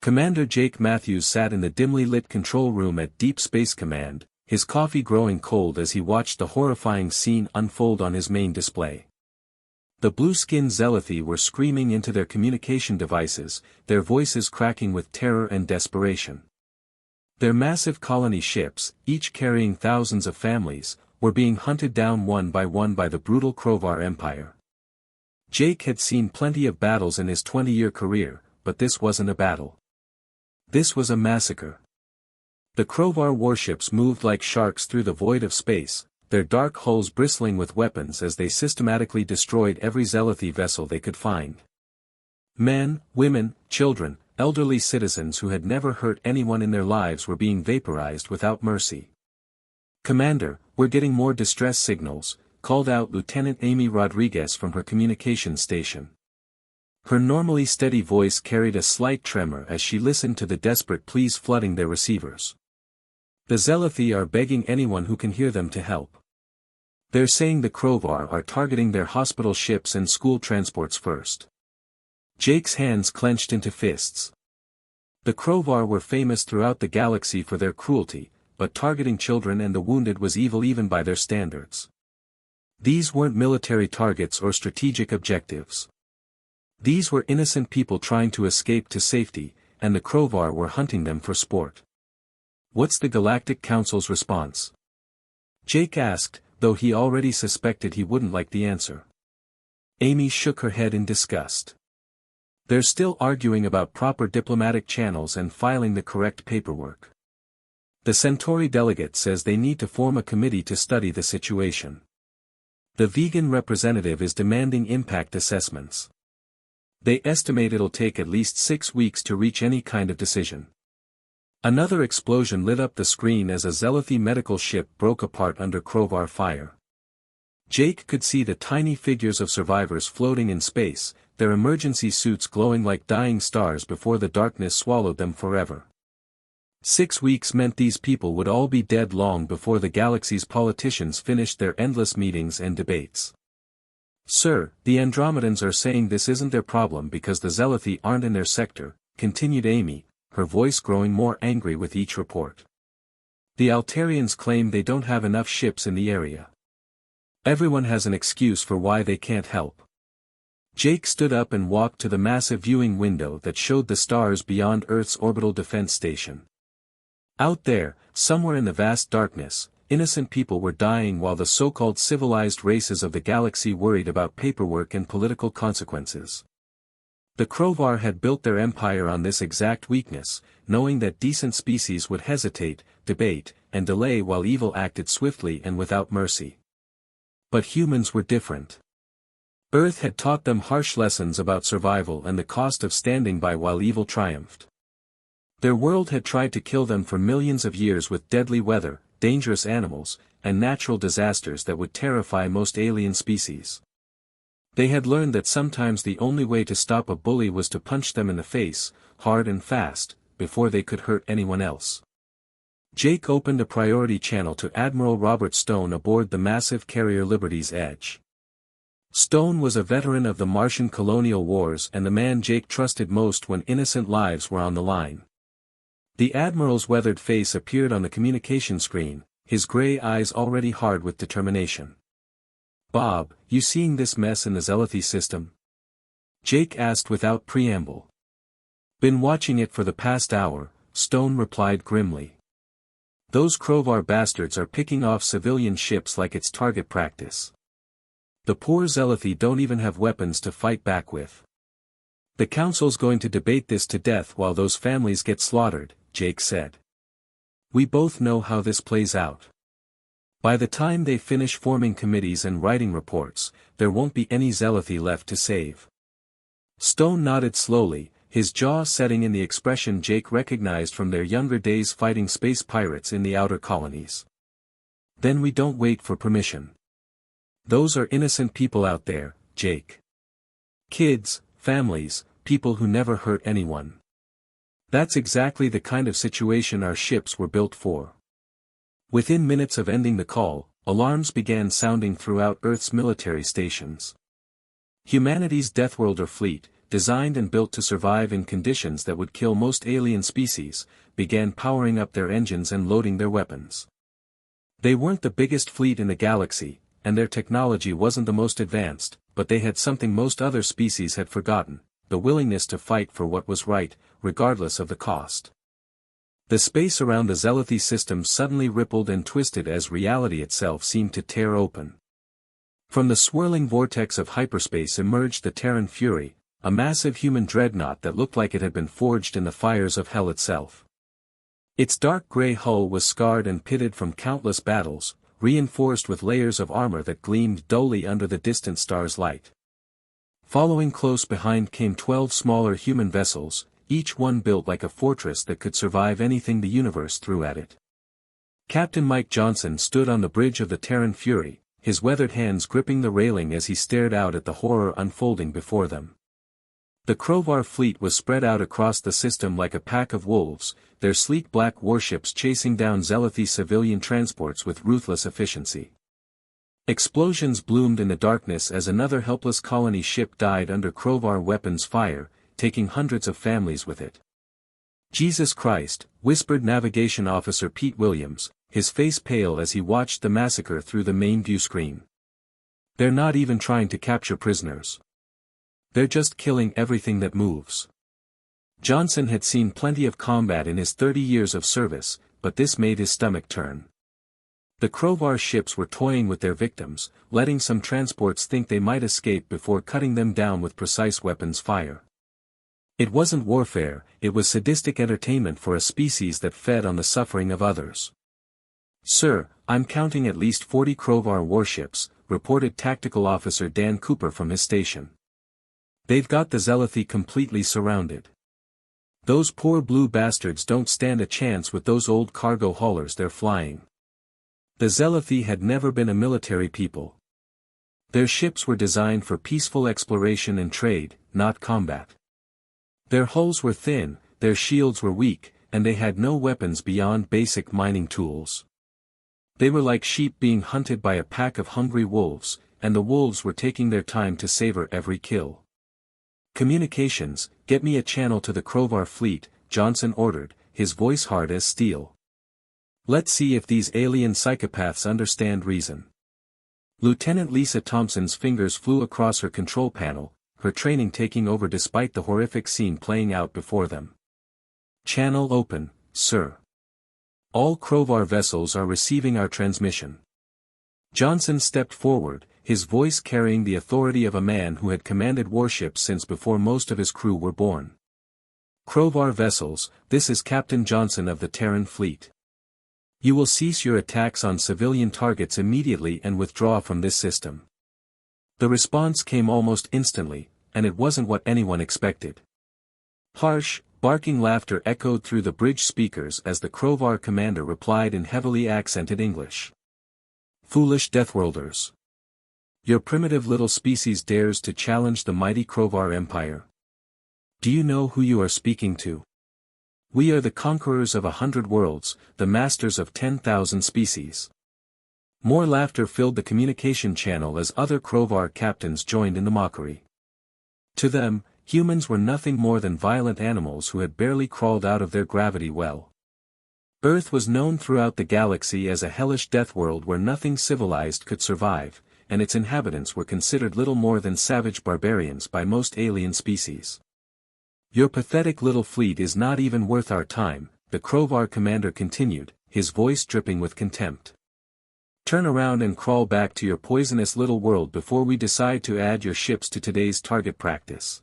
Commander Jake Matthews sat in the dimly lit control room at Deep Space Command, his coffee growing cold as he watched the horrifying scene unfold on his main display. The blue-skinned Zealothi were screaming into their communication devices, their voices cracking with terror and desperation. Their massive colony ships, each carrying thousands of families, were being hunted down one by the brutal Krovar Empire. Jake had seen plenty of battles in his 20-year career, but this wasn't a battle. This was a massacre. The Krovar warships moved like sharks through the void of space, their dark hulls bristling with weapons as they systematically destroyed every Zealothi vessel they could find. Men, women, children, elderly citizens who had never hurt anyone in their lives were being vaporized without mercy. "Commander, we're getting more distress signals," called out Lieutenant Amy Rodriguez from her communications station. Her normally steady voice carried a slight tremor as she listened to the desperate pleas flooding their receivers. "The Zealothi are begging anyone who can hear them to help. They're saying the Krovar are targeting their hospital ships and school transports first." Jake's hands clenched into fists. The Krovar were famous throughout the galaxy for their cruelty, but targeting children and the wounded was evil even by their standards. These weren't military targets or strategic objectives. These were innocent people trying to escape to safety, and the Krovar were hunting them for sport. "What's the Galactic Council's response?" Jake asked, though he already suspected he wouldn't like the answer. Amy shook her head in disgust. "They're still arguing about proper diplomatic channels and filing the correct paperwork. The Centauri delegate says they need to form a committee to study the situation. The vegan representative is demanding impact assessments. They estimate it'll take at least 6 weeks to reach any kind of decision." Another explosion lit up the screen as a Zealothi medical ship broke apart under Krovar fire. Jake could see the tiny figures of survivors floating in space, their emergency suits glowing like dying stars before the darkness swallowed them forever. 6 weeks meant these people would all be dead long before the galaxy's politicians finished their endless meetings and debates. "Sir, the Andromedans are saying this isn't their problem because the Zealothi aren't in their sector," continued Amy, her voice growing more angry with each report. "The Altarians claim they don't have enough ships in the area. Everyone has an excuse for why they can't help." Jake stood up and walked to the massive viewing window that showed the stars beyond Earth's orbital defense station. Out there, somewhere in the vast darkness, innocent people were dying while the so-called civilized races of the galaxy worried about paperwork and political consequences. The Krovar had built their empire on this exact weakness, knowing that decent species would hesitate, debate, and delay while evil acted swiftly and without mercy. But humans were different. Earth had taught them harsh lessons about survival and the cost of standing by while evil triumphed. Their world had tried to kill them for millions of years with deadly weather, dangerous animals, and natural disasters that would terrify most alien species. They had learned that sometimes the only way to stop a bully was to punch them in the face, hard and fast, before they could hurt anyone else. Jake opened a priority channel to Admiral Robert Stone aboard the massive carrier Liberty's Edge. Stone was a veteran of the Martian colonial wars and the man Jake trusted most when innocent lives were on the line. The Admiral's weathered face appeared on the communication screen, his gray eyes already hard with determination. "Bob, you seeing this mess in the Zealothi system?" Jake asked without preamble. "Been watching it for the past hour," Stone replied grimly. "Those Krovar bastards are picking off civilian ships like it's target practice. The poor Zealothi don't even have weapons to fight back with. The Council's going to debate this to death while those families get slaughtered," Jake said. "We both know how this plays out. By the time they finish forming committees and writing reports, there won't be any Zealothi left to save." Stone nodded slowly, his jaw setting in the expression Jake recognized from their younger days fighting space pirates in the outer colonies. "Then we don't wait for permission. Those are innocent people out there, Jake. Kids, families, people who never hurt anyone. That's exactly the kind of situation our ships were built for." Within minutes of ending the call, alarms began sounding throughout Earth's military stations. Humanity's Deathworlder fleet, designed and built to survive in conditions that would kill most alien species, began powering up their engines and loading their weapons. They weren't the biggest fleet in the galaxy, and their technology wasn't the most advanced, but they had something most other species had forgotten: the willingness to fight for what was right, regardless of the cost. The space around the Zealoty system suddenly rippled and twisted as reality itself seemed to tear open. From the swirling vortex of hyperspace emerged the Terran Fury, a massive human dreadnought that looked like it had been forged in the fires of hell itself. Its dark gray hull was scarred and pitted from countless battles, reinforced with layers of armor that gleamed dully under the distant star's light. Following close behind came 12 smaller human vessels, each one built like a fortress that could survive anything the universe threw at it. Captain Mike Johnson stood on the bridge of the Terran Fury, his weathered hands gripping the railing as he stared out at the horror unfolding before them. The Krovar fleet was spread out across the system like a pack of wolves, their sleek black warships chasing down Zealoty civilian transports with ruthless efficiency. Explosions bloomed in the darkness as another helpless colony ship died under Krovar weapons fire, taking hundreds of families with it. "Jesus Christ," whispered Navigation Officer Pete Williams, his face pale as he watched the massacre through the main view screen. "They're not even trying to capture prisoners. They're just killing everything that moves." Johnson had seen plenty of combat in his 30 years of service, but this made his stomach turn. The Krovar ships were toying with their victims, letting some transports think they might escape before cutting them down with precise weapons fire. It wasn't warfare, it was sadistic entertainment for a species that fed on the suffering of others. "Sir, I'm counting at least 40 Krovar warships," reported Tactical Officer Dan Cooper from his station. "They've got the Zealoty completely surrounded. Those poor blue bastards don't stand a chance with those old cargo haulers they're flying." The Zealoty had never been a military people. Their ships were designed for peaceful exploration and trade, not combat. Their hulls were thin, their shields were weak, and they had no weapons beyond basic mining tools. They were like sheep being hunted by a pack of hungry wolves, and the wolves were taking their time to savor every kill. "Communications, get me a channel to the Krovar fleet," Johnson ordered, his voice hard as steel. "Let's see if these alien psychopaths understand reason." Lieutenant Lisa Thompson's fingers flew across her control panel, her training taking over despite the horrific scene playing out before them. "Channel open, sir. All Krovar vessels are receiving our transmission." Johnson stepped forward, his voice carrying the authority of a man who had commanded warships since before most of his crew were born. "Krovar vessels, this is Captain Johnson of the Terran fleet. You will cease your attacks on civilian targets immediately and withdraw from this system." The response came almost instantly, and it wasn't what anyone expected. Harsh, barking laughter echoed through the bridge speakers as the Krovar commander replied in heavily accented English. "Foolish Deathworlders. Your primitive little species dares to challenge the mighty Krovar Empire. Do you know who you are speaking to? We are the conquerors of 100 worlds, the masters of 10,000 species." More laughter filled the communication channel as other Krovar captains joined in the mockery. To them, humans were nothing more than violent animals who had barely crawled out of their gravity well. Earth was known throughout the galaxy as a hellish death world where nothing civilized could survive, and its inhabitants were considered little more than savage barbarians by most alien species. "Your pathetic little fleet is not even worth our time," the Krovar commander continued, his voice dripping with contempt. "Turn around and crawl back to your poisonous little world before we decide to add your ships to today's target practice."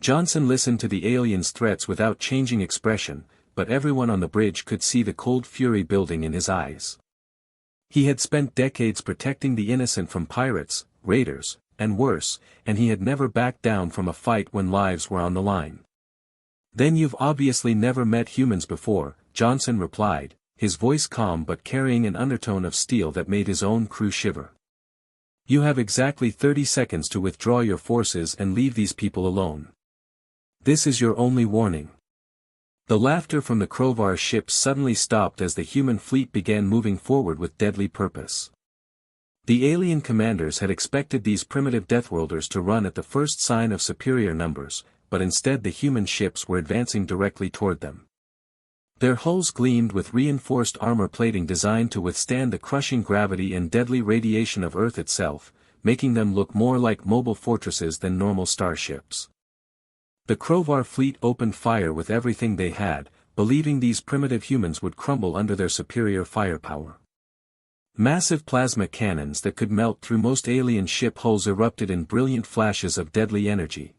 Johnson listened to the aliens' threats without changing expression, but everyone on the bridge could see the cold fury building in his eyes. He had spent decades protecting the innocent from pirates, raiders, and worse, and he had never backed down from a fight when lives were on the line. "Then you've obviously never met humans before," Johnson replied, his voice calm but carrying an undertone of steel that made his own crew shiver. "You have exactly 30 seconds to withdraw your forces and leave these people alone. This is your only warning." The laughter from the Krovar ships suddenly stopped as the human fleet began moving forward with deadly purpose. The alien commanders had expected these primitive Deathworlders to run at the first sign of superior numbers, but instead the human ships were advancing directly toward them. Their hulls gleamed with reinforced armor plating designed to withstand the crushing gravity and deadly radiation of Earth itself, making them look more like mobile fortresses than normal starships. The Krovar fleet opened fire with everything they had, believing these primitive humans would crumble under their superior firepower. Massive plasma cannons that could melt through most alien ship hulls erupted in brilliant flashes of deadly energy.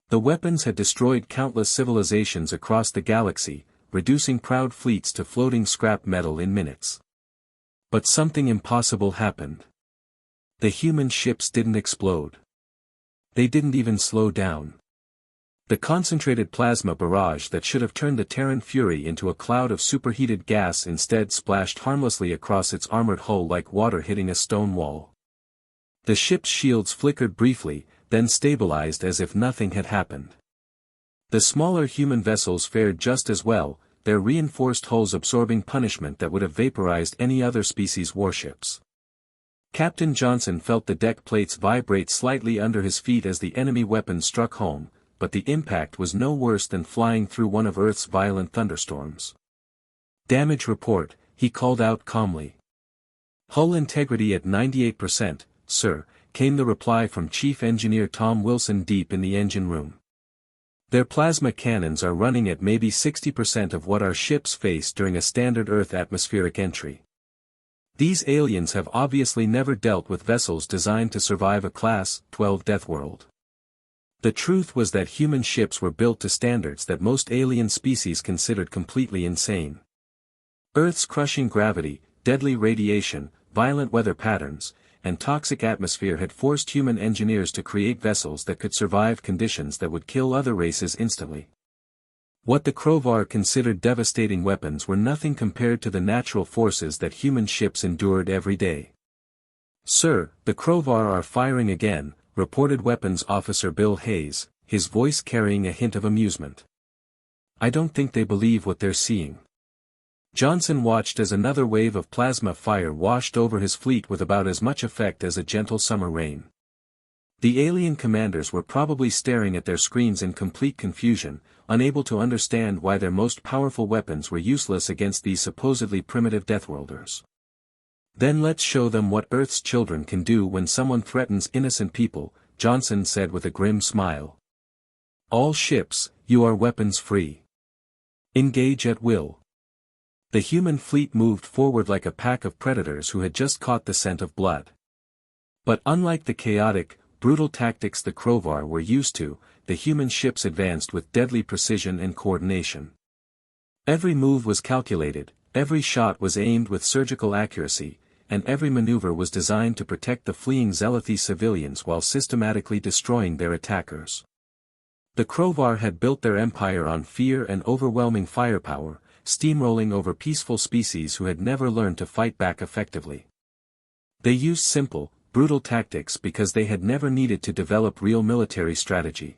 The weapons had destroyed countless civilizations across the galaxy, reducing proud fleets to floating scrap metal in minutes. But something impossible happened. The human ships didn't explode. They didn't even slow down. The concentrated plasma barrage that should have turned the Terran Fury into a cloud of superheated gas instead splashed harmlessly across its armored hull like water hitting a stone wall. The ship's shields flickered briefly, then stabilized as if nothing had happened. The smaller human vessels fared just as well, their reinforced hulls absorbing punishment that would have vaporized any other species' warships. Captain Johnson felt the deck plates vibrate slightly under his feet as the enemy weapon struck home, but the impact was no worse than flying through one of Earth's violent thunderstorms. "Damage report," he called out calmly. "Hull integrity at 98%, sir," came the reply from Chief Engineer Tom Wilson deep in the engine room. "Their plasma cannons are running at maybe 60% of what our ships face during a standard Earth atmospheric entry. These aliens have obviously never dealt with vessels designed to survive a Class 12 Deathworld." The truth was that human ships were built to standards that most alien species considered completely insane. Earth's crushing gravity, deadly radiation, violent weather patterns, and toxic atmosphere had forced human engineers to create vessels that could survive conditions that would kill other races instantly. What the Krovar considered devastating weapons were nothing compared to the natural forces that human ships endured every day. "Sir, the Krovar are firing again," reported Weapons Officer Bill Hayes, his voice carrying a hint of amusement. "I don't think they believe what they're seeing." Johnson watched as another wave of plasma fire washed over his fleet with about as much effect as a gentle summer rain. The alien commanders were probably staring at their screens in complete confusion, unable to understand why their most powerful weapons were useless against these supposedly primitive Deathworlders. "Then let's show them what Earth's children can do when someone threatens innocent people," Johnson said with a grim smile. "All ships, you are weapons free. Engage at will." The human fleet moved forward like a pack of predators who had just caught the scent of blood. But unlike the chaotic, brutal tactics the Krovar were used to, the human ships advanced with deadly precision and coordination. Every move was calculated, every shot was aimed with surgical accuracy, and every maneuver was designed to protect the fleeing Zealothi civilians while systematically destroying their attackers. The Krovar had built their empire on fear and overwhelming firepower, steamrolling over peaceful species who had never learned to fight back effectively. They used simple, brutal tactics because they had never needed to develop real military strategy.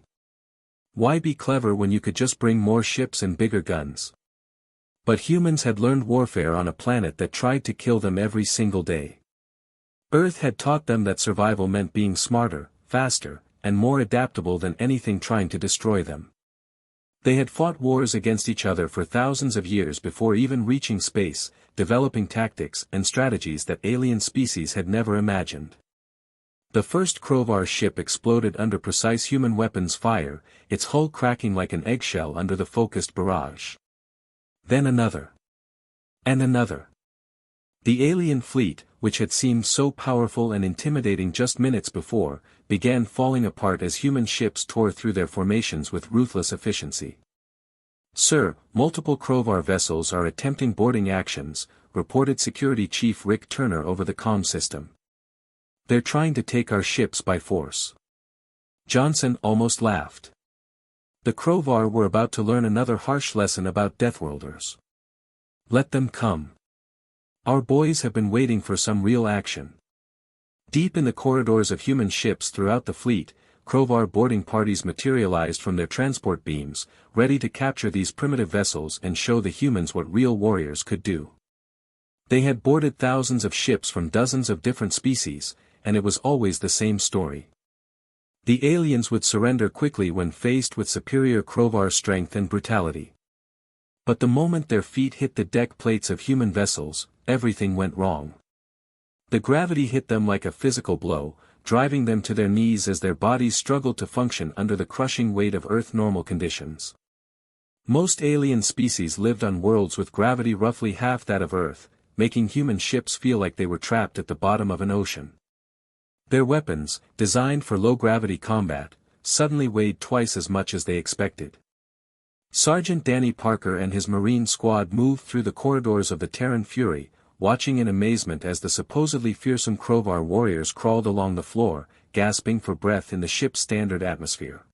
Why be clever when you could just bring more ships and bigger guns? But humans had learned warfare on a planet that tried to kill them every single day. Earth had taught them that survival meant being smarter, faster, and more adaptable than anything trying to destroy them. They had fought wars against each other for thousands of years before even reaching space, developing tactics and strategies that alien species had never imagined. The first Krovar ship exploded under precise human weapons fire, its hull cracking like an eggshell under the focused barrage. Then another. And another. The alien fleet, which had seemed so powerful and intimidating just minutes before, began falling apart as human ships tore through their formations with ruthless efficiency. "Sir, multiple Krovar vessels are attempting boarding actions," reported Security Chief Rick Turner over the comm system. "They're trying to take our ships by force." Johnson almost laughed. The Krovar were about to learn another harsh lesson about Deathworlders. Let them come. Our boys have been waiting for some real action. Deep in the corridors of human ships throughout the fleet, Krovar boarding parties materialized from their transport beams, ready to capture these primitive vessels and show the humans what real warriors could do. They had boarded thousands of ships from dozens of different species, and it was always the same story. The aliens would surrender quickly when faced with superior crowbar strength and brutality. But the moment their feet hit the deck plates of human vessels, everything went wrong. The gravity hit them like a physical blow, driving them to their knees as their bodies struggled to function under the crushing weight of Earth normal conditions. Most alien species lived on worlds with gravity roughly half that of Earth, making human ships feel like they were trapped at the bottom of an ocean. Their weapons, designed for low-gravity combat, suddenly weighed twice as much as they expected. Sergeant Danny Parker and his Marine squad moved through the corridors of the Terran Fury, watching in amazement as the supposedly fearsome crowbar warriors crawled along the floor, gasping for breath in the ship's standard atmosphere.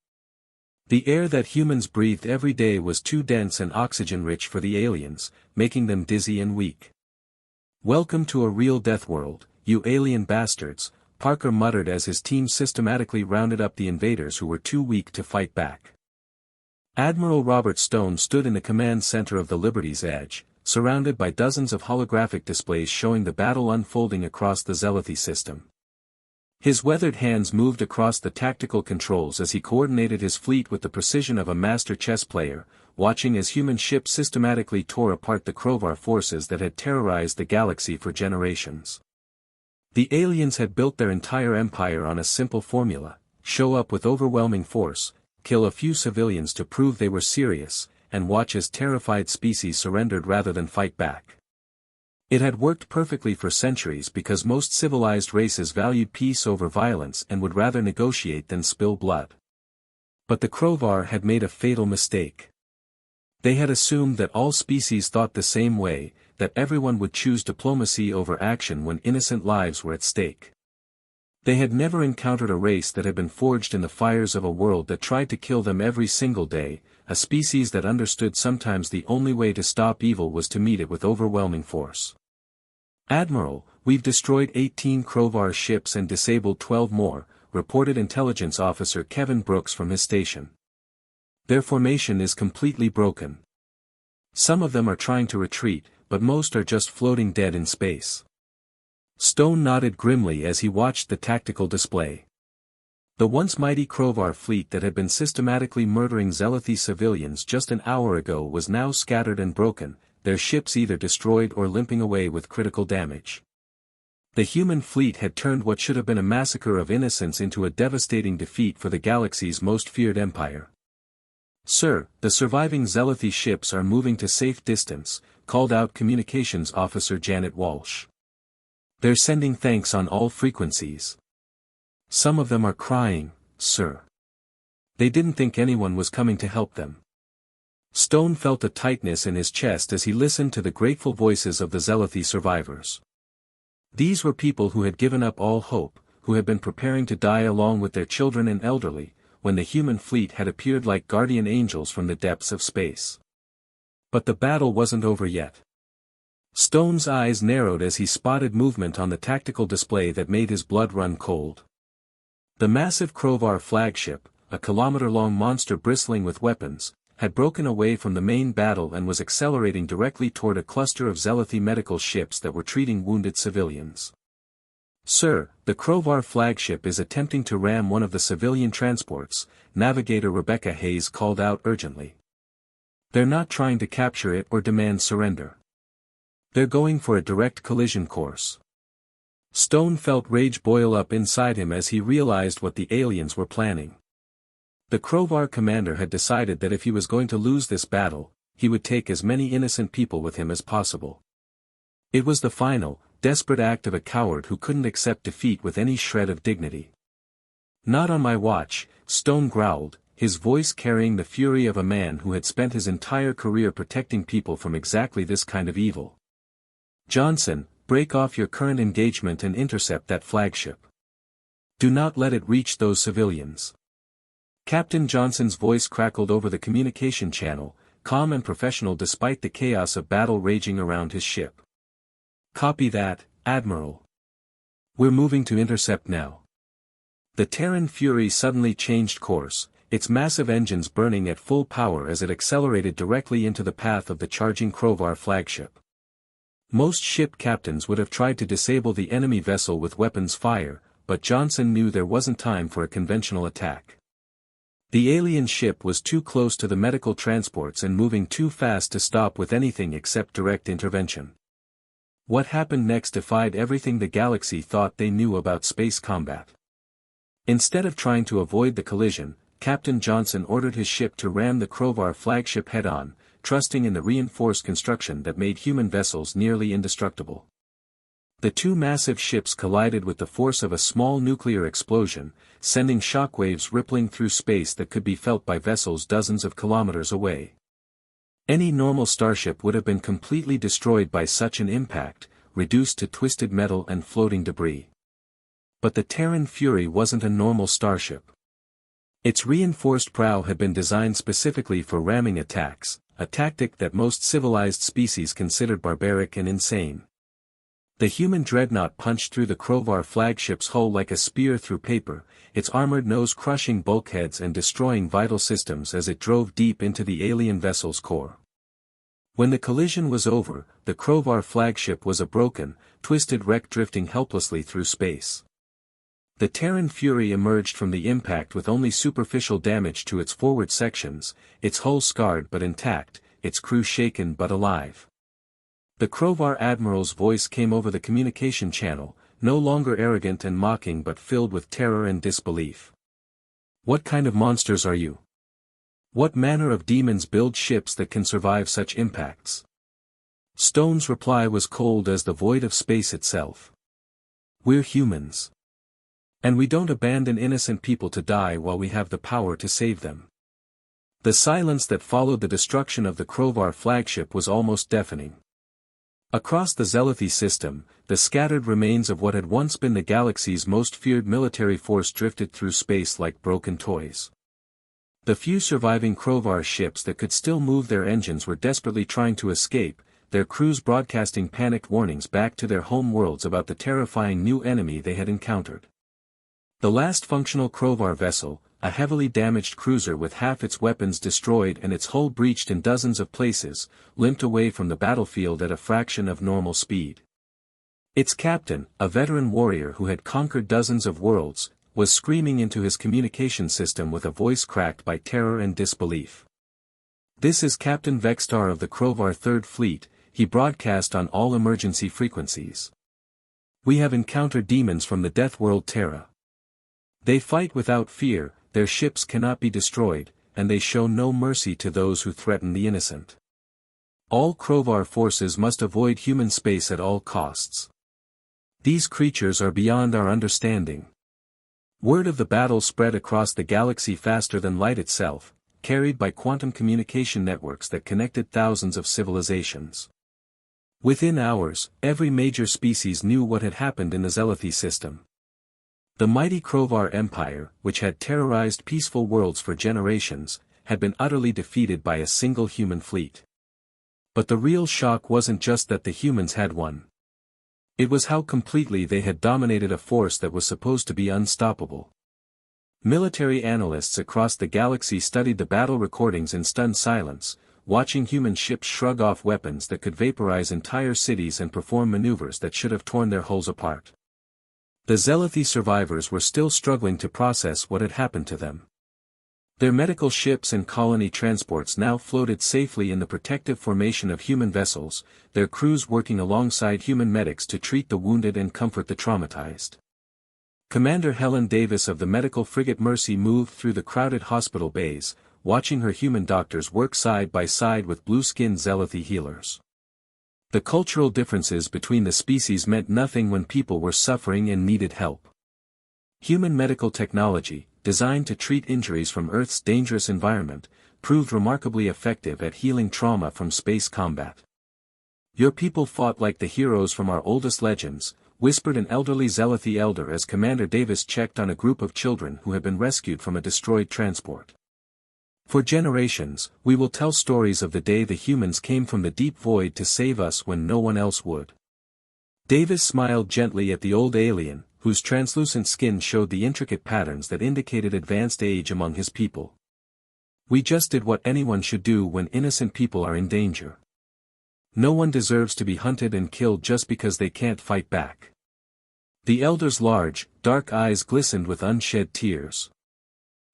The air that humans breathed every day was too dense and oxygen-rich for the aliens, making them dizzy and weak. "Welcome to a real death world, you alien bastards," Parker muttered as his team systematically rounded up the invaders who were too weak to fight back. Admiral Robert Stone stood in the command center of the Liberty's Edge, surrounded by dozens of holographic displays showing the battle unfolding across the Zealoty system. His weathered hands moved across the tactical controls as he coordinated his fleet with the precision of a master chess player, watching as human ships systematically tore apart the crowbar forces that had terrorized the galaxy for generations. The aliens had built their entire empire on a simple formula: show up with overwhelming force, kill a few civilians to prove they were serious, and watch as terrified species surrendered rather than fight back. It had worked perfectly for centuries because most civilized races valued peace over violence and would rather negotiate than spill blood. But the crowbar had made a fatal mistake. They had assumed that all species thought the same way, that everyone would choose diplomacy over action when innocent lives were at stake. They had never encountered a race that had been forged in the fires of a world that tried to kill them every single day, a species that understood sometimes the only way to stop evil was to meet it with overwhelming force. "Admiral, we've destroyed 18 crowbar ships and disabled 12 more," reported intelligence officer Kevin Brooks from his station. "Their formation is completely broken. Some of them are trying to retreat, but most are just floating dead in space." Stone nodded grimly as he watched the tactical display. The once mighty crowbar fleet that had been systematically murdering Zealoty civilians just an hour ago was now scattered and broken, their ships either destroyed or limping away with critical damage. The human fleet had turned what should have been a massacre of innocents into a devastating defeat for the galaxy's most feared empire. "Sir, the surviving Zealoty ships are moving to safe distance," called out Communications Officer Janet Walsh. "They're sending thanks on all frequencies. Some of them are crying, sir. They didn't think anyone was coming to help them." Stone felt a tightness in his chest as he listened to the grateful voices of the Zealoty survivors. These were people who had given up all hope, who had been preparing to die along with their children and elderly, when the human fleet had appeared like guardian angels from the depths of space. But the battle wasn't over yet. Stone's eyes narrowed as he spotted movement on the tactical display that made his blood run cold. The massive crowbar flagship, a kilometer-long monster bristling with weapons, had broken away from the main battle and was accelerating directly toward a cluster of Zealoty medical ships that were treating wounded civilians. "Sir, the crowbar flagship is attempting to ram one of the civilian transports," Navigator Rebecca Hayes called out urgently. "They're not trying to capture it or demand surrender. They're going for a direct collision course." Stone felt rage boil up inside him as he realized what the aliens were planning. The crowbar commander had decided that if he was going to lose this battle, he would take as many innocent people with him as possible. It was the final, desperate act of a coward who couldn't accept defeat with any shred of dignity. "Not on my watch," Stone growled, his voice carrying the fury of a man who had spent his entire career protecting people from exactly this kind of evil. "Johnson, break off your current engagement and intercept that flagship. Do not let it reach those civilians." Captain Johnson's voice crackled over the communication channel, calm and professional despite the chaos of battle raging around his ship. "Copy that, Admiral. We're moving to intercept now." The Terran Fury suddenly changed course, its massive engines burning at full power as it accelerated directly into the path of the charging crowbar flagship. Most ship captains would have tried to disable the enemy vessel with weapons fire, but Johnson knew there wasn't time for a conventional attack. The alien ship was too close to the medical transports and moving too fast to stop with anything except direct intervention. What happened next defied everything the galaxy thought they knew about space combat. Instead of trying to avoid the collision, Captain Johnson ordered his ship to ram the Krovar flagship head-on, trusting in the reinforced construction that made human vessels nearly indestructible. The two massive ships collided with the force of a small nuclear explosion, sending shockwaves rippling through space that could be felt by vessels dozens of kilometers away. Any normal starship would have been completely destroyed by such an impact, reduced to twisted metal and floating debris. But the Terran Fury wasn't a normal starship. Its reinforced prow had been designed specifically for ramming attacks, a tactic that most civilized species considered barbaric and insane. The human dreadnought punched through the Krovar flagship's hull like a spear through paper, its armored nose crushing bulkheads and destroying vital systems as it drove deep into the alien vessel's core. When the collision was over, the Krovar flagship was a broken, twisted wreck drifting helplessly through space. The Terran Fury emerged from the impact with only superficial damage to its forward sections, its hull scarred but intact, its crew shaken but alive. The Krovar admiral's voice came over the communication channel, no longer arrogant and mocking but filled with terror and disbelief. "What kind of monsters are you? What manner of demons build ships that can survive such impacts?" Stone's reply was cold as the void of space itself. "We're humans. And we don't abandon innocent people to die while we have the power to save them." The silence that followed the destruction of the Krovar flagship was almost deafening. Across the Zealothi system, the scattered remains of what had once been the galaxy's most feared military force drifted through space like broken toys. The few surviving Krovar ships that could still move their engines were desperately trying to escape, their crews broadcasting panicked warnings back to their home worlds about the terrifying new enemy they had encountered. The last functional Krovar vessel, a heavily damaged cruiser with half its weapons destroyed and its hull breached in dozens of places, limped away from the battlefield at a fraction of normal speed. Its captain, a veteran warrior who had conquered dozens of worlds, was screaming into his communication system with a voice cracked by terror and disbelief. "This is Captain Vextar of the Krovar Third Fleet," he broadcast on all emergency frequencies. "We have encountered demons from the Deathworld Terra. They fight without fear, their ships cannot be destroyed, and they show no mercy to those who threaten the innocent. All Krovar forces must avoid human space at all costs. These creatures are beyond our understanding." Word of the battle spread across the galaxy faster than light itself, carried by quantum communication networks that connected thousands of civilizations. Within hours, every major species knew what had happened in the Zealothi system. The mighty Krovar Empire, which had terrorized peaceful worlds for generations, had been utterly defeated by a single human fleet. But the real shock wasn't just that the humans had won. It was how completely they had dominated a force that was supposed to be unstoppable. Military analysts across the galaxy studied the battle recordings in stunned silence, watching human ships shrug off weapons that could vaporize entire cities and perform maneuvers that should have torn their hulls apart. The Zealothi survivors were still struggling to process what had happened to them. Their medical ships and colony transports now floated safely in the protective formation of human vessels, their crews working alongside human medics to treat the wounded and comfort the traumatized. Commander Helen Davis of the medical frigate Mercy moved through the crowded hospital bays, watching her human doctors work side by side with blue-skinned Zealothi healers. The cultural differences between the species meant nothing when people were suffering and needed help. Human medical technology, designed to treat injuries from Earth's dangerous environment, proved remarkably effective at healing trauma from space combat. "Your people fought like the heroes from our oldest legends," whispered an elderly Zealothi elder as Commander Davis checked on a group of children who had been rescued from a destroyed transport. "For generations, we will tell stories of the day the humans came from the deep void to save us when no one else would." Davis smiled gently at the old alien, whose translucent skin showed the intricate patterns that indicated advanced age among his people. "We just did what anyone should do when innocent people are in danger." No one deserves to be hunted and killed just because they can't fight back. The elder's large, dark eyes glistened with unshed tears.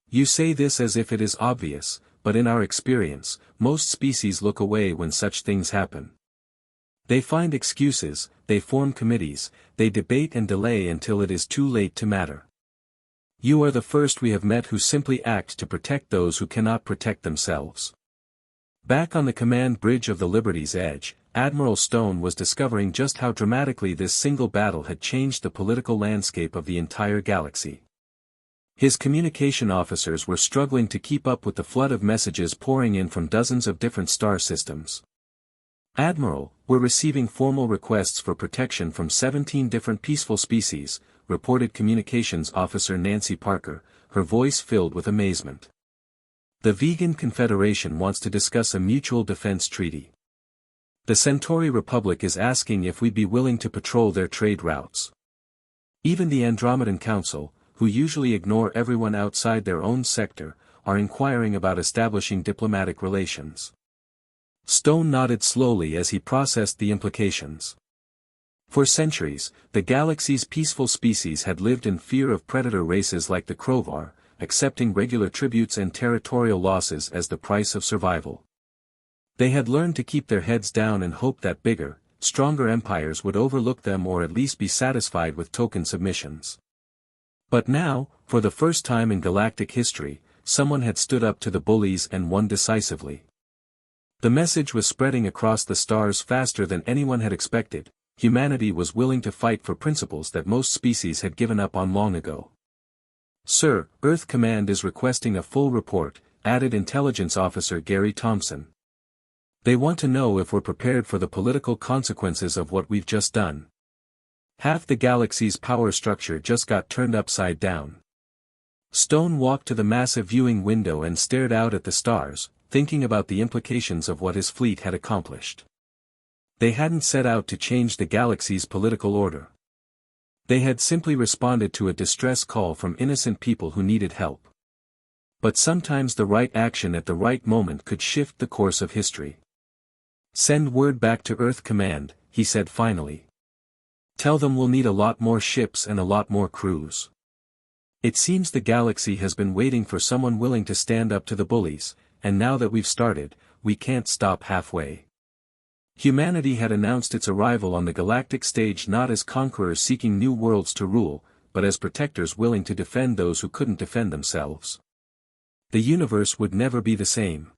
You say this as if it is obvious, but in our experience, most species look away when such things happen. They find excuses, they form committees, they debate and delay until it is too late to matter. You are the first we have met who simply act to protect those who cannot protect themselves. Back on the command bridge of the Liberty's Edge, Admiral Stone was discovering just how dramatically this single battle had changed the political landscape of the entire galaxy. His communication officers were struggling to keep up with the flood of messages pouring in from dozens of different star systems. Admiral, we're receiving formal requests for protection from 17 different peaceful species, reported Communications Officer Nancy Parker, her voice filled with amazement. The Vegan Confederation wants to discuss a mutual defense treaty. The Centauri Republic is asking if we'd be willing to patrol their trade routes. Even the Andromedan Council, who usually ignore everyone outside their own sector, are inquiring about establishing diplomatic relations. Stone nodded slowly as he processed the implications. For centuries, the galaxy's peaceful species had lived in fear of predator races like the Crovar, accepting regular tributes and territorial losses as the price of survival. They had learned to keep their heads down and hope that bigger, stronger empires would overlook them or at least be satisfied with token submissions. But now, for the first time in galactic history, someone had stood up to the bullies and won decisively. The message was spreading across the stars faster than anyone had expected. Humanity was willing to fight for principles that most species had given up on long ago. Sir, Earth Command is requesting a full report, added Intelligence Officer Gary Thompson. They want to know if we're prepared for the political consequences of what we've just done. Half the galaxy's power structure just got turned upside down. Stone walked to the massive viewing window and stared out at the stars, thinking about the implications of what his fleet had accomplished. They hadn't set out to change the galaxy's political order. They had simply responded to a distress call from innocent people who needed help. But sometimes the right action at the right moment could shift the course of history. Send word back to Earth Command, he said finally. Tell them we'll need a lot more ships and a lot more crews. It seems the galaxy has been waiting for someone willing to stand up to the bullies, and now that we've started, we can't stop halfway. Humanity had announced its arrival on the galactic stage not as conquerors seeking new worlds to rule, but as protectors willing to defend those who couldn't defend themselves. The universe would never be the same.